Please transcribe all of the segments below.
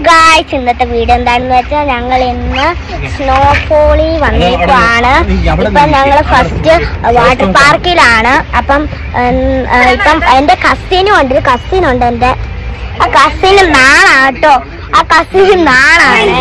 Guys, ഇന്നത്തെ video എന്താണെന്ന് വെച്ചാൽ ഞങ്ങൾ ഇന്ന് സ്നോഫോളിൽ വന്നിരിക്കുകയാണ്. ഇപ്പം ഞങ്ങൾ ഫസ്റ്റ് വാട്ടർ പാർക്കിലാണ്. അപ്പം എൻ്റെ കസിനുണ്ട് എൻ്റെ ആ കസിന് നാളാണ് കേട്ടോ. ആ കസിന് നാളാണ്.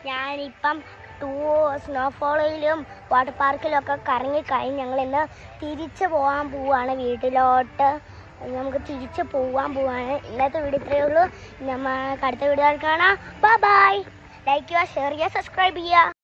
ഞാനിപ്പം സ്നോഫോളിലും വാട്ടർ പാർക്കിലും ഒക്കെ കറങ്ങി കഴിഞ്ഞ് ഞങ്ങൾ ഇന്ന് തിരിച്ചു പോകാൻ പോവാണ് വീട്ടിലോട്ട്. നമുക്ക് തിരിച്ചു പോവാൻ പോവാണ്. ഇന്നത്തെ വീഡിയോ ഇത്രയേ ഉള്ളൂ. നമുക്ക് അടുത്ത വീഡിയോ കാണാം. ബൈ. ലൈക്ക് ചെയ്യുക, ഷെയർ ചെയ്യുക, സബ്സ്ക്രൈബ് ചെയ്യുക.